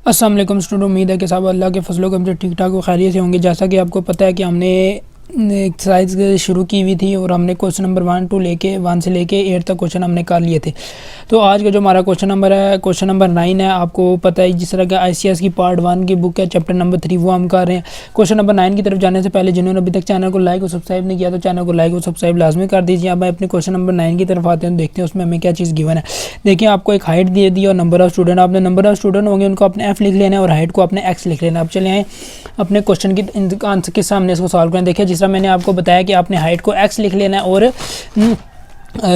अस्सलाम वालेकुम स्टूडेंट, उम्मीद है कि सब अल्लाह के फजलों के हमसे ठीक ठाक और खैरियत से होंगे। जैसा कि आपको पता है कि हमने एक्सरसाइज शुरू की हुई थी और हमने क्वेश्चन नंबर 1 से लेके 8 तक क्वेश्चन हमने कर लिए थे। तो आज का जो हमारा क्वेश्चन नंबर है, क्वेश्चन नंबर 9 है। आपको पता है जिस तरह का ICS की पार्ट 1 की बुक है, चैप्टर नंबर 3 वो हम कर रहे हैं। क्वेश्चन नंबर 9 की तरफ जाने से पहले जिन्होंने अभी तक चैनल को लाइक और सब्सक्राइब नहीं किया तो चैनल को लाइक और सब्सक्राइब लाजमी कर दीजिए। अब अपने क्वेश्चन नंबर 9 की तरफ आते हैं, देखते हैं उसमें हमें क्या चीज़ गिवन है। देखिए, आपको एक हाइट दे दी और नंबर ऑफ स्टूडेंट, आपने नंबर ऑफ स्टूडेंट होंगे उनको अपने F लिख लेना है और हाइट को अपने X लिख लेना है। अब चले आए अपने क्वेश्चन की आंसर के सामने इसको सॉल्व करें। देखिए, जिस तरह मैंने आपको बताया कि आपने हाइट को X लिख लेना है और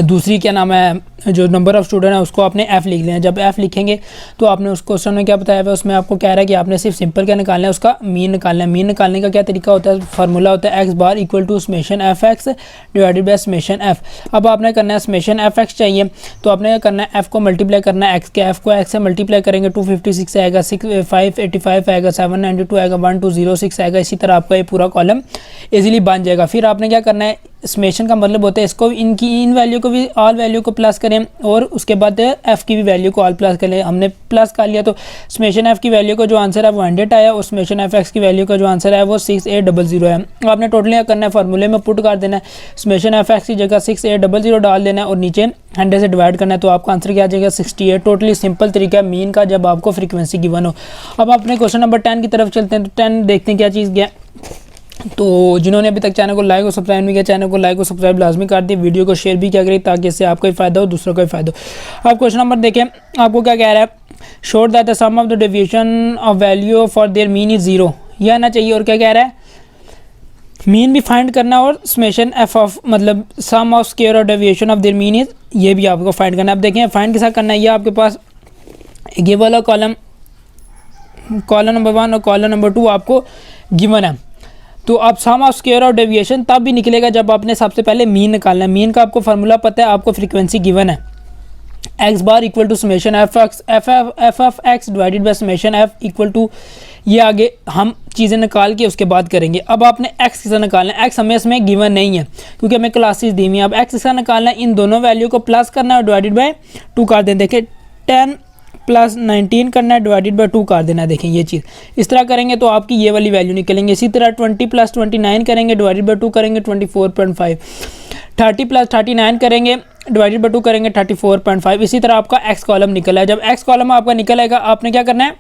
दूसरी क्या नाम है, जो नंबर ऑफ़ स्टूडेंट है उसको आपने F लिख लेना है। जब F लिखेंगे तो आपने उस क्वेश्चन में क्या बताया हुआ है, उसमें आपको कह रहा है कि आपने सिर्फ सिंपल क्या निकालना है, उसका मीन निकालना है। मीन निकालने का क्या तरीका होता है, फार्मूला होता है x bar equal to summation FX divided by summation F। अब आपने करना है समेशन FX चाहिए तो आपने करना है F को मल्टीप्लाई करना है x के, F को x से मल्टीप्लाई करेंगे 256 आएगा, 585 आएगा, 792 आएगा, 1206 आएगा। इसी तरह आपका ये पूरा कॉलम ईजिली बन जाएगा। फिर आपने क्या करना है, समेशन का मतलब होता है इसको इन वैल्यू को भी ऑल वैल्यू को प्लस करें और उसके बाद F की भी वैल्यू को ऑल प्लस करें। हमने प्लस कर लिया तो समेशन F की वैल्यू को जो आंसर है वो 100 आया और समेशन FX की वैल्यू का जो आंसर है वो 6800 है। आपने टोटल क्या करना है, फार्मूले में पुट कर देना है, समेशन FX की जगह 6800 डाल देना है और नीचे 100 से डिवाइड करना है तो आपका आंसर क्या आ जाएगा 68। टोटली सिंपल तरीका है मीन का जब आपको फ्रीक्वेंसी गिवन हो। अब अपने क्वेश्चन नंबर 10 की तरफ चलते हैं। तो 10 देखते हैं क्या चीज़ गया। तो जिन्होंने अभी तक चैनल को लाइक और सब्सक्राइब नहीं किया, चैनल को लाइक और सब्सक्राइब लाजमी कर दिए, वीडियो को शेयर भी क्या करें ताकि इससे आपका ही फायदा हो, दूसरों का ही फायदा हो। अब क्वेश्चन नंबर देखें, आपको क्या कह रहा है, show that the sum of the deviation of value for their mean is 0, यह आना चाहिए। और क्या कह रहा है, मीन भी फाइंड करना और समेशन F ऑफ मतलब sum of square of deviation of their mean is, ये भी आपको फाइंड करना है। अब देखें फाइंड के साथ करना है, ये आपके पास ये वाला कॉलम नंबर 1 और कॉलम नंबर 2 आपको गिवन है। तो अब सम ऑफ स्क्वायर ऑफ डेविएशन तब भी निकलेगा जब आपने सबसे पहले मीन निकालना है। मीन का आपको फार्मूला पता है, आपको फ्रीक्वेंसी गिवन है x bar equal to summation F of x divided by summation F equal to, ये आगे हम चीज़ें निकाल के उसके बाद करेंगे। अब आपने x किसका निकालना है, x हमें इसमें गिवन नहीं है क्योंकि हमें क्लासेस दी हुई हैं। अब x किसका निकालना है, इन दोनों वैल्यू को प्लस करना है और डिवाइडेड बाय 2 कर दें। देखिए 10 प्लस 19 करना है, डिवाइडेड बाय 2 कर देना है। देखें ये चीज़ इस तरह करेंगे तो आपकी ये वाली वैल्यू निकलेंगे। इसी तरह 20 प्लस 29 करेंगे, डिवाइडेड बाय 2 करेंगे 24.5, 30 प्लस 39 करेंगे, डिवाइडेड बाय 2 करेंगे 34.5। इसी तरह आपका x कॉलम निकला है। जब x कॉलम आपका निकल आएगा आपने क्या करना है,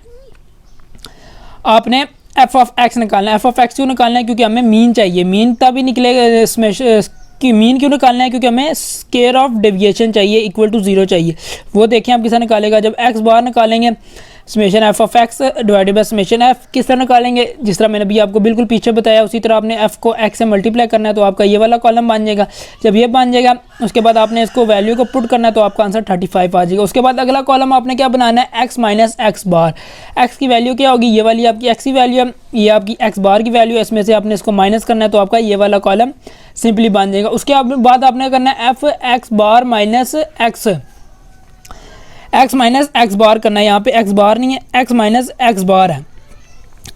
आपने f ऑफ x निकालना है। f ऑफ x क्यों निकालना है, क्योंकि हमें मीन चाहिए। मीन तभी निकलेगा कि मीन क्यों निकालना है, क्योंकि हमें स्क्वायर ऑफ डेविएशन चाहिए इक्वल टू 0 चाहिए। वो देखें आप किस तरह निकालेगा, जब x बार निकालेंगे summation F of x divided by summation F, किस तरह निकालेंगे, जिस तरह मैंने अभी आपको बिल्कुल पीछे बताया उसी तरह आपने F को x से मल्टीप्लाई करना है तो आपका ये वाला कॉलम बन जाएगा। जब ये बन जाएगा उसके बाद आपने इसको वैल्यू को पुट करना है तो आपका आंसर 35 आ जाएगा। उसके बाद अगला कॉलम आपने क्या बनाना है, x माइनस x बार। x की वैल्यू क्या होगी, ये वाली आपकी x की वैल्यू है, ये आपकी x बार की वैल्यू है, इसमें से आपने इसको माइनस करना है तो आपका ये वाला कॉलम सिंपली बन जाएगा। उसके बाद आपने करना है f x बार माइनस x माइनस x बार करना है। यहाँ पे x बार नहीं है, x माइनस x बार है।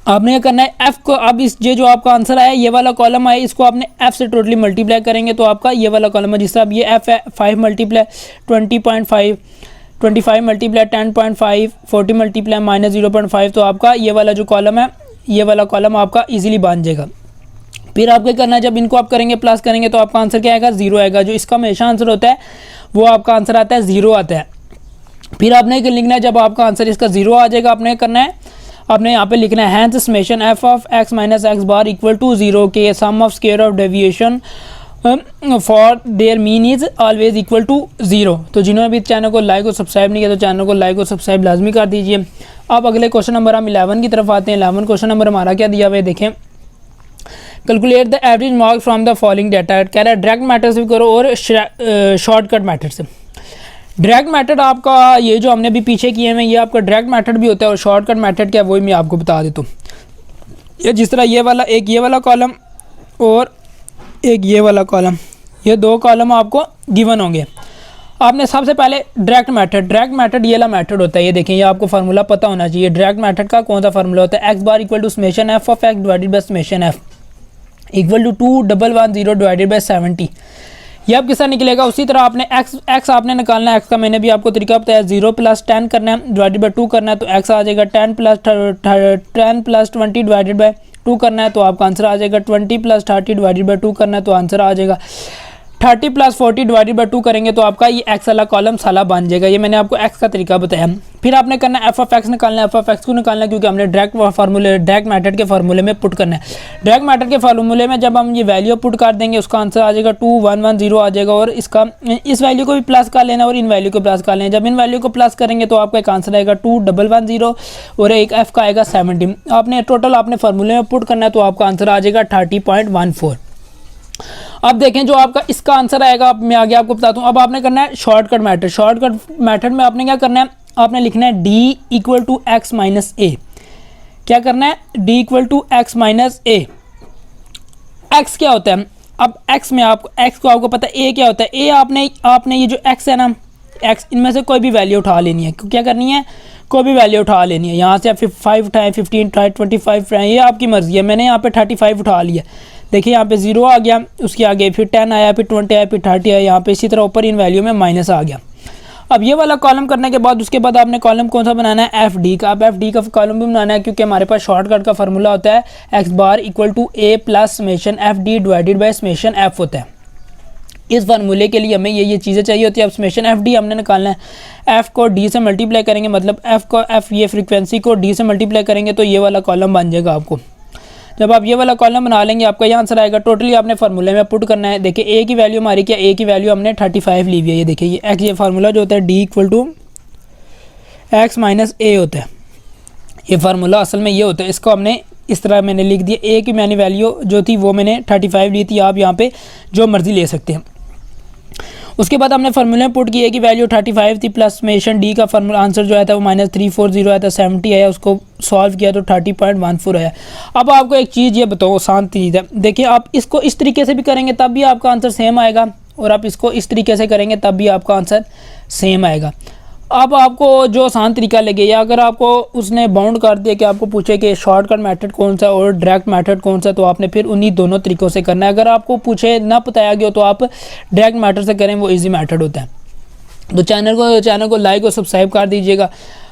आपने क्या करना है, f को अब इस जो आपका आंसर आया ये वाला कॉलम आया इसको आपने f से टोटली मल्टीप्लाई करेंगे तो आपका ये वाला कॉलम है। जिस तरह अब ये f है 5 मल्टीप्लाई 20.5, 25 मल्टीप्लाई 10.5, 40 मल्टीप्लाई माइनस 0.5, तो आपका ये वाला जो कॉलम है ये वाला कॉलम आपका ईजिली बन जाएगा। फिर आप क्या करना है, जब इनको आप करेंगे प्लस करेंगे तो आपका आंसर क्या आएगा, 0 आएगा। जो इसका हमेशा आंसर होता है वो आपका आंसर आता है 0 आता है। फिर आपने लिखना है, जब आपका आंसर इसका 0 आ जाएगा आपने करना है, आपने यहाँ पे लिखना है hence summation F of x minus x bar equal to 0 के sum of square of deviation for their mean is always equal to 0। तो जिन्होंने भी चैनल को लाइक और सब्सक्राइब नहीं किया तो चैनल को लाइक और सब्सक्राइब लाजमी कर दीजिए। अब अगले क्वेश्चन नंबर हम 11 की तरफ आते हैं। 11 क्वेश्चन नंबर हमारा क्या दिया हुआ है, देखें calculate the average mark from the following data. कह रहा है डायरेक्ट मेथड से भी करो और शॉर्टकट मेथड से। डायरेक्ट मेथड आपका ये जो हमने अभी पीछे किए हैं ये आपका डायरेक्ट मेथड भी होता है और शॉर्टकट मेथड क्या है वही मैं आपको बता देता हूँ। ये जिस तरह ये वाला कॉलम और एक ये वाला कॉलम, ये 2 कॉलम आपको गिवन होंगे। आपने सबसे पहले डायरेक्ट मेथड ये वाला मेथड होता है। ये देखें, ये आपको फार्मूला पता होना चाहिए। डायरेक्ट मेथड का कौन सा फार्मूला होता है, x bar equal to summation F of x divided by summation F equal to 2110 divided by 70। ये आपके साथ निकलेगा। उसी तरह आपने एक्स आपने निकालना है। एक्स का मैंने भी आपको तरीका बताया, 0 + 10 करना है, डिवाइडेड बाई 2 करना है, तो एक्स आ जाएगा 10 + 20 डिवाइडेड बाई 2 करना है, तो आपका आंसर आ जाएगा 20 + 30 डिवाइडेड बाई 2 करना है, तो आंसर आ जाएगा 30 + 40 डिवाइडेड बाई 2 करेंगे तो आपका ये एक्स वाला कॉलम साला बन जाएगा। ये मैंने आपको एक्स का तरीका बताया। फिर आपने करना है f(x) निकालना है। f(x) को निकालना है क्योंकि हमने डायरेक्ट मेथड के फार्मूले में पुट करना है। डायरेक्ट मेथड के फार्मूले में जब हम ये वैल्यू पुट कर देंगे उसका आंसर आ जाएगा 2110 आ जाएगा, और इसका इस वैल्यू को भी प्लस कर लेना और इन वैल्यू को प्लस कर लेना। जब इन वैल्यू को प्लस करेंगे तो आपका एक आंसर आएगा 2110 और एक f का आएगा 70। आपने टोटल आपने फार्मूले में पुट करना है तो आपका आंसर आ जाएगा 30.14। अब देखें जो आपका इसका आंसर आएगा, मैं आगे आपको बताता हूँ। अब आपने करना है शॉर्टकट मेथड। शॉर्टकट मेथड में आपने क्या करना है, आपने लिखना है d = x - a। क्या करना है, d = x - a। x क्या होता है, अब x में x को आपको पता है a क्या होता है। a आपने ये जो x है ना, x इनमें से कोई भी वैल्यू उठा लेनी है। क्या करनी है, कोई भी वैल्यू उठा लेनी है। यहाँ से आप 5 उठाएं, 15 उठाएं, 25 उठाएं, ये आपकी मर्जी है। मैंने यहाँ पे 35 उठा लिया। देखिए यहाँ पे 0 आ गया, उसके आगे फिर 10 आया, फिर 20 आया, फिर 30 आया। यहाँ पे इसी तरह ऊपर इन वैल्यू में माइनस आ गया। अब ये वाला कॉलम करने के बाद उसके बाद आपने कॉलम कौन सा बनाना है, FD का। अब FD का कॉलम भी बनाना है क्योंकि हमारे पास शॉर्टकट का फार्मूला होता है x bar = a + summation FD divided by summation f होता है। इस फार्मूले के लिए हमें ये चीज़ें चाहिए होती है। अब समेशन FD हमने निकालना है। f को d से मल्टीप्लाई करेंगे, मतलब f ये फ्रीक्वेंसी को d से मल्टीप्लाई करेंगे तो ये वाला कॉलम बन जाएगा आपको। जब आप ये वाला कॉलम बना लेंगे आपका ये आंसर आएगा। टोटली आपने फार्मूले में पुट करना है। देखिए a की वैल्यू हमारी क्या, a की वैल्यू हमने 35 ली हुई है। ये देखिए ये x, ये फार्मूला जो होता है d = x - a होता है। ये फार्मूला असल में ये होता है। इसको हमने इस तरह मैंने लिख दिया। a की मैंने वैल्यू जो थी वो मैंने 35 ली थी। आप यहाँ पे जो मर्जी ले सकते हैं। उसके बाद हमने फार्मूले में पुट किया कि वैल्यू 35 थी प्लस समेशन डी का फार्मूला आंसर जो आया था वो -340 आया था, 70 आया, उसको सॉल्व किया तो 30.14 आया। अब आपको एक चीज़ ये बताओ, आसान चीज़ है। देखिए आप इसको इस तरीके से भी करेंगे तब भी आपका आंसर सेम आएगा, और आप इसको इस तरीके से करेंगे तब भी आपका आंसर सेम आएगा। अब आपको जो आसान तरीका लगे, या अगर आपको उसने बाउंड कर दिया कि आपको पूछे कि शॉर्टकट मेथड कौन सा और डायरेक्ट मेथड कौन सा, तो आपने फिर उन्हीं दोनों तरीक़ों से करना है। अगर आपको पूछे ना बताया गया तो आप डायरेक्ट मेथड से करें, वो इजी मेथड होता है। तो चैनल को लाइक और सब्सक्राइब कर दीजिएगा।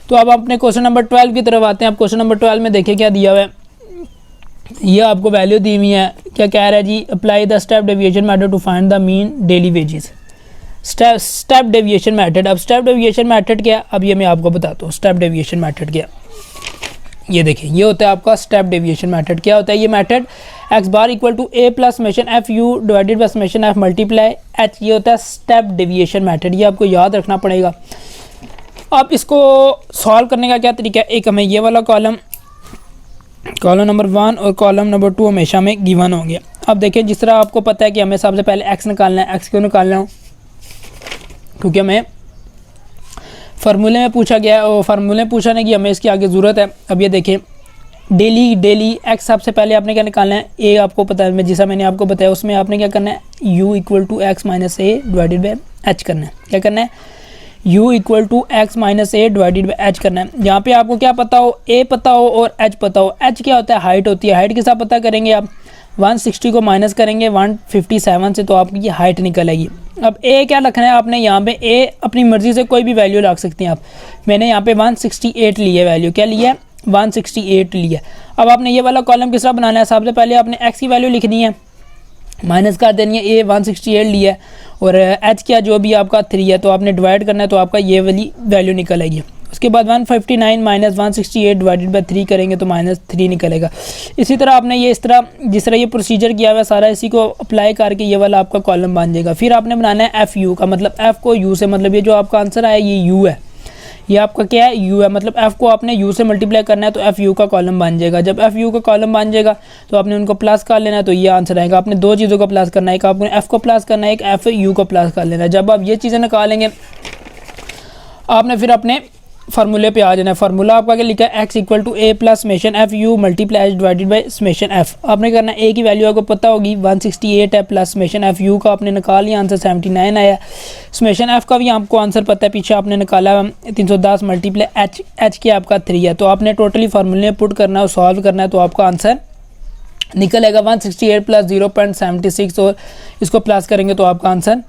तो अब अपने क्वेश्चन नंबर 12 की तरफ आते हैं। अब क्वेश्चन नंबर 12 में देखिए क्या दिया हुआ है। ये आपको वैल्यू दी हुई है। क्या कह रहा है जी, apply the step deviation method to find the mean daily wages. Step deviation method. अब स्टेप डेविएशन मेथड क्या है, अब ये मैं आपको बताता हूँ। स्टेप डेविएशन मेथड क्या, ये देखिए ये होता है आपका स्टेप डेविएशन मेथड। क्या होता है ये method, x bar = a plus summation f u divided by summation f multiply h। ये होता है स्टेप डेविएशन मेथड, ये आपको याद रखना पड़ेगा। अब इसको सॉल्व करने का क्या तरीका है, एक हमें ये वाला कॉलम नंबर 1 और कॉलम नंबर 2 हमेशा में गिवन होंगे। अब देखिए जिस तरह आपको पता है कि हमें सबसे पहले x निकालना है। x क्यों निकालना हो, क्योंकि हमें फार्मूले में पूछा गया है और फार्मूले में पूछने की हमें इसकी आगे ज़रूरत है। अब ये देखें डेली x सबसे पहले आपने क्या निकालना है, a आपको पता है, जैसा मैंने आपको बताया उसमें आपने क्या करना है, u = x - a divided by h करना है। क्या करना है, u = x - a divided by h करना है। यहाँ पे आपको क्या पता हो, a पता हो और h पता हो। h क्या होता है, हाइट होती है। हाइट के साथ पता करेंगे आप 160 को माइनस करेंगे 157 से, तो आपकी हाइट निकल आएगी। अब a क्या रखना है आपने, यहाँ पे a अपनी मर्ज़ी से कोई भी वैल्यू रख सकते हैं आप। मैंने यहाँ पे 168 लिया वैल्यू, क्या लिया है 168 लिया। अब आपने ये वाला कॉलम किस तरह बनाना है, सबसे पहले आपने x की वैल्यू लिखनी है, माइनस कर देनी है। a 168 लिया है और h क्या जो भी आपका 3 है, तो आपने डिवाइड करना है तो आपका ये वाली वैल्यू निकल आएगी। उसके बाद 159 - 168 डिवाइडेड बाय 3 करेंगे तो -3 निकलेगा। इसी तरह आपने ये इस तरह जिस तरह ये प्रोसीजर किया हुआ है सारा, इसी को अप्लाई करके ये वाला आपका कॉलम बन जाएगा। फिर आपने बनाना है FU का, मतलब F को U से, मतलब ये जो आपका आंसर आया ये U है, ये आपका क्या है U है, मतलब F को आपने U से मल्टीप्लाई करना है तो FU का कॉलम बन जाएगा। जब FU का कॉलम बन जाएगा तो आपने उनको प्लस कर लेना है, तो ये आंसर आएगा। आपने दो चीज़ों को प्लस करना है, एक आपने F को प्लस करना है, एक FU को प्लस कर लेना है। जब आप ये चीज़ें निकालेंगे आपने फिर अपने फार्मूले पे आ जाना है। फार्मूला आपका क्या लिखा है, x = a plus summation f u multiply h divided by summation f। आपने करना है a की वैल्यू आपको पता होगी 168 है, प्लस समेशन f u का आपने निकाल लिया, आंसर 79 आया। समेशन f का भी आपको आंसर पता है, पीछे आपने निकाला 310 मल्टीप्लाई h, h की आपका 3 है। तो आपने टोटली फार्मूले में पुट करना है और सॉल्व करना है, तो आपका आंसर निकलेगा 168 प्लस 0.76 और इसको प्लस करेंगे तो आपका आंसर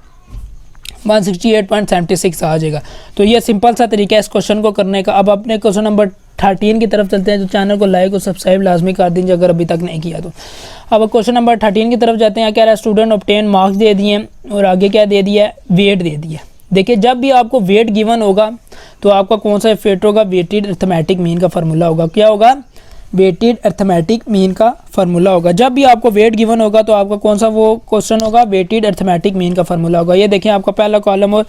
168.76 आ जाएगा। तो ये सिंपल सा तरीका है इस क्वेश्चन को करने का। अब अपने क्वेश्चन नंबर 13 की तरफ चलते हैं। तो चैनल को लाइक और सब्सक्राइब लाजमी कर दीजिए अगर अभी तक नहीं किया तो। अब क्वेश्चन नंबर 13 की तरफ जाते हैं। क्या रहा, स्टूडेंट ऑब्टेन मार्क्स दे दिए और आगे क्या दे दिया, वेट दे दिया। देखिए जब भी आपको वेट गिवन होगा तो आपका कौन सा इफेक्ट होगा, वेटेड अर्थमेटिक मीन का फार्मूला होगा। क्या होगा, वेटेड अर्थमेटिक मीन का फार्मूला होगा। जब भी आपको वेट गिवन होगा तो आपका कौन सा वो क्वेश्चन होगा, वेटेड अर्थमेटिक मीन का फार्मूला होगा। ये देखिए आपका पहला कॉलम और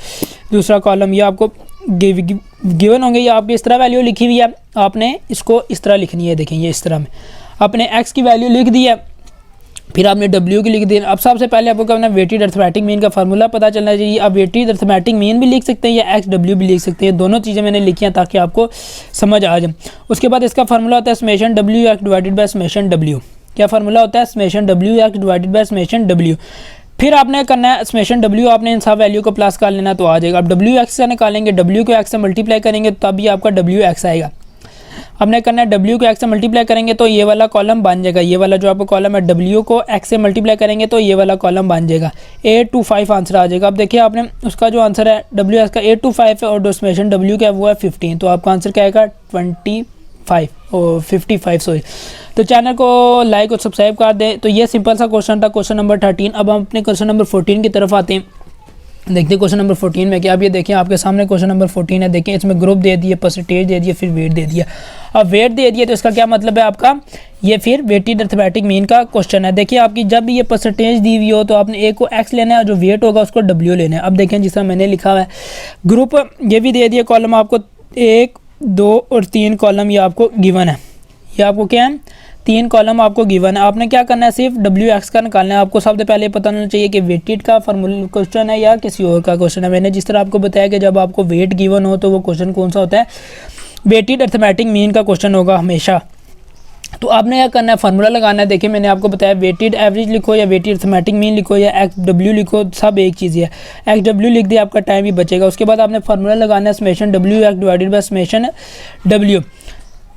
दूसरा कॉलम ये आपको गिवन होंगे। ये आपकी इस तरह वैल्यू लिखी हुई है, आपने इसको इस तरह लिखनी है। देखें ये इस तरह में आपने एक्स की वैल्यू लिख दी है, फिर आपने डब्ल्यू की लिख दी। अब सबसे पहले आपको क्या करना है, वेटेड अर्थमेटिक मीन का फार्मूला पता चलना चाहिए। आप वेटेड अर्थमेटिक मीन भी लिख सकते हैं या एक्स डब्ल्यू भी लिख सकते हैं। दोनों चीज़ें मैंने लिखी हैं ताकि आपको समझ आ जाए। उसके बाद इसका फार्मूला होता है summation W X divided by summation W. क्या फार्मूला होता है, summation W X divided by summation W. फिर आपने करना है समेशन डब्ल्यू, आपने इन सब वैल्यू को प्लस कर लेना तो आ जाएगा। अब डब्ल्यू एक्स से निकालेंगे, डब्ल्यू को एक्स से मल्टीप्लाई करेंगे तभी आपका डब्ल्यू एक्स आएगा। हमने करना है डब्ल्यू को एक्स से मल्टीप्लाई करेंगे तो ये वाला कॉलम बन जाएगा। ये वाला जो आपका कॉलम है डब्ल्यू को एक्स से मल्टीप्लाई करेंगे तो ये वाला कॉलम बन जाएगा। 8 to 5 आंसर आ जाएगा। अब देखिए आपने उसका जो आंसर है डब्ल्यू एक्स का 8 to 5 है और समेशन डब्ल्यू का वो है 15। तो आपका आंसर क्या आएगा 55 सॉरी। तो चैनल को लाइक और सब्सक्राइब कर दें। तो ये सिंपल सा क्वेश्चन था, क्वेश्चन नंबर 13। अब हम अपने क्वेश्चन नंबर 14 की तरफ आते हैं। देखते हैं क्वेश्चन नंबर 14 में क्या। अब ये देखिए आपके सामने क्वेश्चन नंबर 14 है। देखिए इसमें ग्रुप दे दिए, परसेंटेज दे दिए, फिर वेट दे दिया। अब वेट दे दिए तो इसका क्या मतलब है आपका, ये फिर वेटेड अर्थमेटिक मीन का क्वेश्चन है। देखिए आपकी जब भी ये परसेंटेज दी हुई हो तो आपने एक को एक्स लेना है और जो वेट होगा उसको डब्ल्यू लेना है। अब देखें जिस तरह मैंने लिखा हुआ है ग्रुप, ये भी दे दिया कॉलम आपको 1, 2 और 3 कॉलम ये आपको गिवन है। ये आपको क्या है, 3 कॉलम आपको गिवन है। आपने क्या करना है, सिर्फ डब्ल्यू एक्स का निकालना है। आपको सबसे पहले पता होना चाहिए कि वेटेड का फार्मूला क्वेश्चन है या किसी और का क्वेश्चन है। मैंने जिस तरह आपको बताया कि जब आपको वेट गिवन हो तो वो क्वेश्चन कौन सा होता है, वेटेड अर्थमेटिक मीन का क्वेश्चन होगा हमेशा। तो आपने क्या करना है, फार्मूला लगाना है। देखिए मैंने आपको बताया वेटेड एवरेज लिखो या वेटेड अर्थमेटिक मीन लिखो या एक्स डब्ल्यू लिखो, सब एक चीज़ है। एक्स डब्ल्यू लिख दिया, आपका टाइम भी बचेगा। उसके बाद आपने फार्मूला लगाना है summation W X divided by summation W.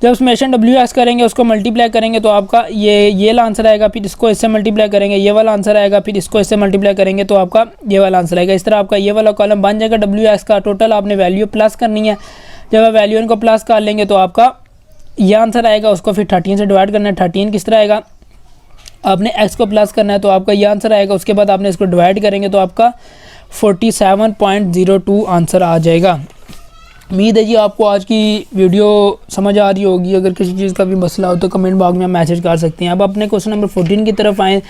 जब समेशन डब्ल्यू एक्स करेंगे उसको मल्टीप्लाई करेंगे तो आपका ये वाला आंसर आएगा, फिर इसको इससे मल्टीप्लाई करेंगे ये वाला आंसर आएगा, फिर इसको इससे मल्टीप्लाई करेंगे तो आपका ये वाला आंसर आएगा। इस तरह आपका ये वाला कॉलम बन जाएगा डब्ल्यू एक्स का। टोटल आपने वैल्यू प्लस करनी है। जब आप वैल्यू इनको प्लस कर लेंगे तो आपका ये आंसर आएगा। उसको फिर 13 से डिवाइड करना है। 13 किस तरह आएगा, आपने एक्स को प्लस करना है तो आपका ये आंसर आएगा। उसके बाद आपने इसको डिवाइड करेंगे तो आपका 47.02 आंसर आ जाएगा। उम्मीद है जी आपको आज की वीडियो समझ आ रही होगी। अगर किसी चीज़ का भी मसला हो तो कमेंट बॉक्स में आप मैसेज कर सकते हैं। अब अपने क्वेश्चन नंबर 14 की तरफ आएँ,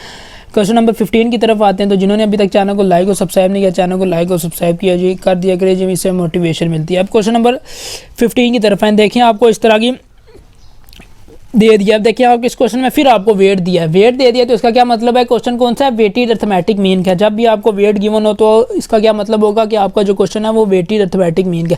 क्वेश्चन नंबर 15 की तरफ आते हैं। तो जिन्होंने अभी तक चैनल को लाइक और सब्सक्राइब नहीं किया, चैनल को लाइक और सब्सक्राइब किया जी, कर दिया करिए जी, इससे मोटिवेशन मिलती है। अब क्वेश्चन नंबर 15 की तरफ आएँ। देखिए आपको इस तरह की दे दिया। अब देखिए आप इस क्वेश्चन में फिर आपको वेट दिया है। वेट दे दिया तो इसका क्या मतलब है, क्वेश्चन कौन सा है, वेटेड अर्थमेटिक मीन का। जब भी आपको वेट गिवन हो तो इसका क्या मतलब होगा कि आपका जो क्वेश्चन है वो वेटेड अर्थमेटिक मीन का।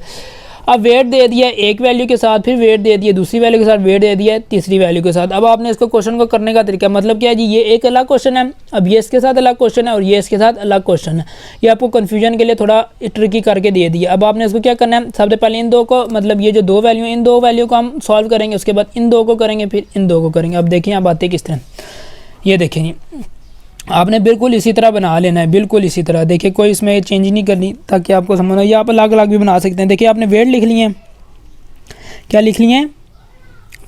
अब वेट दे दिया एक वैल्यू के साथ, फिर वेट दे दिया दूसरी वैल्यू के साथ, वेट दे दिया तीसरी वैल्यू के साथ। अब आपने इसको क्वेश्चन को करने का तरीका मतलब क्या है जी, ये एक अलग क्वेश्चन है, अब ये इसके साथ अलग क्वेश्चन है और ये इसके साथ अलग क्वेश्चन है। ये आपको कन्फ्यूजन के लिए थोड़ा ट्रिकी करके दे दिया। अब आपने इसको क्या करना है, सबसे पहले इन दो को, मतलब ये जो दो वैल्यू इन दो वैल्यू को हम सॉल्व करेंगे, उसके बाद इन दो को करेंगे, फिर इन दो को करेंगे। अब देखिए आप बातें किस तरह, ये देखें आपने बिल्कुल इसी तरह बना लेना है, बिल्कुल इसी तरह। देखिए कोई इसमें चेंज नहीं करनी ताकि आपको समझ हो। ये आप अलग अलग भी बना सकते हैं। देखिए आपने वेट लिख लिए, क्या लिख लिए,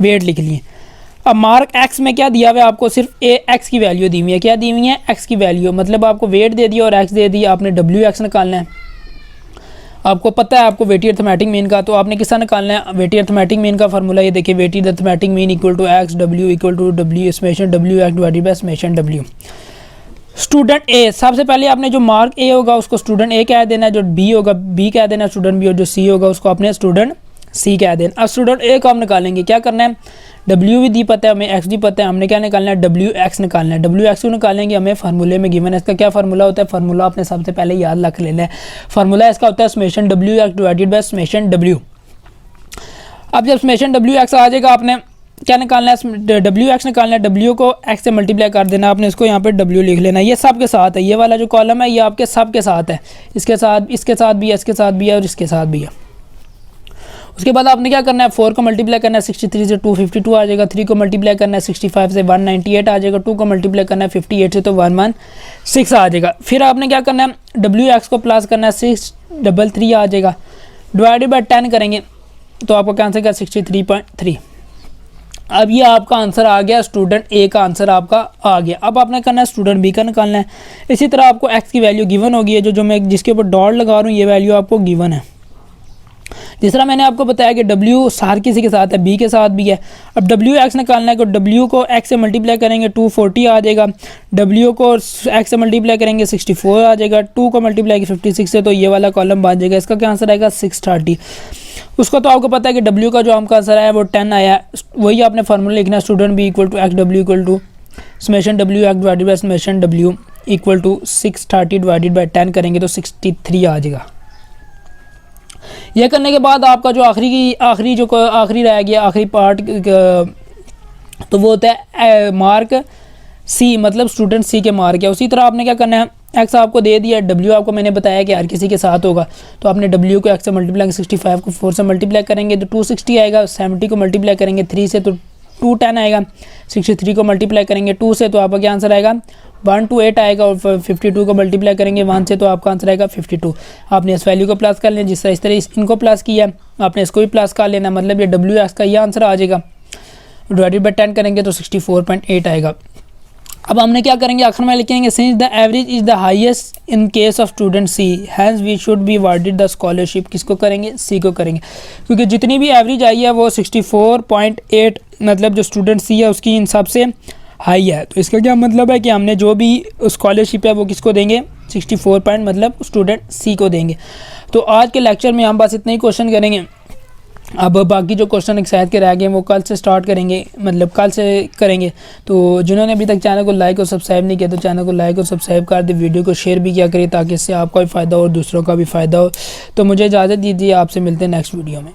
वेट लिख लिए। अब मार्क एक्स में क्या दिया हुआ है आपको, सिर्फ ए एक्स की वैल्यू दी हुई है। क्या दी हुई है, एक्स की वैल्यू, मतलब आपको वेट दे दिया और एक्स दे दिया। आपने डब्ल्यू एक्स निकालना है। आपको पता है आपको वेटेड अर्थमेटिक मीन का, तो आपने किसका निकालना है, वेटेड अर्थमेटिक मीन का फार्मूला। ये देखिए weighted arithmetic mean equal to X W equal to W summation W X divided by summation W. Student A, सबसे पहले आपने जो मार्क ए होगा उसको स्टूडेंट ए कह देना है, जो बी होगा बी कह देना स्टूडेंट बी, और जो सी होगा उसको आपने स्टूडेंट सी कह देना। अब स्टूडेंट ए को हम निकालेंगे, क्या करना है, डब्ल्यू भी दी पता है हमें, एक्स भी पता है, हमने क्या निकालना है, डब्ल्यू एक्स निकालना है। डब्ल्यू एक्स को निकालेंगे, हमें फार्मूले में गिवन है। इसका क्या फार्मूला होता है, फार्मूला आपने सबसे पहले याद रख लेना है। फार्मूला इसका होता है summation W X divided by summation W. अब जब समेशन डब्ल्यू एक्स आ जाएगा, आपने क्या निकालना है, डब्ल्यू एक्स निकालना है। डब्ल्यू को एक्स से मल्टीप्लाई कर देना, आपने इसको यहाँ पे डब्ल्यू लिख लेना है। ये सब के साथ है, ये वाला जो कॉलम है ये आपके सब के साथ है, इसके साथ भी है, इसके साथ भी है और इसके साथ भी है। उसके बाद आपने क्या करना है, 4 को मल्टीप्लाई करना है 63 से 252 आ जाएगा, 3 को मल्टीप्लाई करना है 65 से 198 आ जाएगा, 2 को मल्टीप्लाई करना है 58 से तो 116 आ जाएगा। फिर आपने क्या करना है, WX को प्लस करना है 633 आ जाएगा, डिवाइडेड बाय 10 करेंगे तो आपका क्या आंसर क्या 63.3। अब ये आपका आंसर आ गया, स्टूडेंट ए का आंसर आपका आ गया। अब आपने करना है स्टूडेंट बी का निकालना है। इसी तरह आपको एक्स की वैल्यू गिवन होगी है, जो मैं जिसके ऊपर डॉट लगा रहा हूँ ये वैल्यू आपको गिवन है। जिस तरह मैंने आपको बताया कि W हर किसी के साथ है, B के साथ भी है। अब WX निकालना है तो W को X से मल्टीप्लाई करेंगे 240 आ जाएगा, W को X से मल्टीप्लाई करेंगे 64 आ जाएगा, 2 को मल्टीप्लाई 56 से तो ये वाला कॉलम बन जाएगा। इसका क्या आंसर आएगा 630। उसको तो आपको पता है कि W का जो आपका आंसर आया वो 10 आया, वही आपने फार्मूला लिखना है, student B equal to X W equal to summation W X divided by summation W equal to 630 divided by 10 करेंगे तो 63 आ जाएगा। यह करने के बाद आपका जो आखिरी रह गया, आखिरी पार्ट तो वो होता है मार्क सी, मतलब स्टूडेंट सी के मार्क है। उसी तरह आपने क्या करना है, एक्स आपको दे दिया, W आपको मैंने बताया कि हर किसी के साथ होगा, तो आपने W को एक्स से मल्टीप्लाई 65 को 4 से मल्टीप्लाई करेंगे तो 260 आएगा, 70 को मल्टीप्लाई करेंगे 3 से तो 210 आएगा, 63 को मल्टीप्लाई करेंगे 2 से तो आपका क्या आंसर आएगा 128 आएगा, और 52 को मल्टीप्लाई करेंगे 1 से तो आपका आंसर आएगा 52। आपने इस वैल्यू को प्लस कर लेना, जिस तरह इनको प्लस किया आपने इसको भी प्लस कर लेना, मतलब ये WX का ये आंसर आ जाएगा। डिवाइडेड बाई 10 करेंगे तो 64.8 आएगा। अब हमने क्या करेंगे, आखिर में लिखेंगे since the average is the highest in case of student C has we should be awarded the scholarship. किसको करेंगे, सी को करेंगे, क्योंकि जितनी भी एवरेज आई है वो 64.8, मतलब जो स्टूडेंट सी है उसकी इन सबसे हाई है। तो इसका क्या मतलब है कि हमने जो भी स्कॉलरशिप है वो किसको देंगे, 64 पॉइंट मतलब स्टूडेंट सी को देंगे। तो आज के लेक्चर में हम बस इतना ही क्वेश्चन करेंगे। अब बाकी जो क्वेश्चन एक्साइज के रह गए वो कल से स्टार्ट करेंगे, मतलब कल से करेंगे। तो जिन्होंने अभी तक चैनल को लाइक और सब्सक्राइब नहीं किया तो चैनल को लाइक और सब्सक्राइब कर दे, वीडियो को शेयर भी किया करिए ताकि इससे आपका भी फ़ायदा हो और दूसरों का भी फ़ायदा हो। तो मुझे इजाज़त दीजिए, आपसे मिलते हैं नेक्स्ट वीडियो में।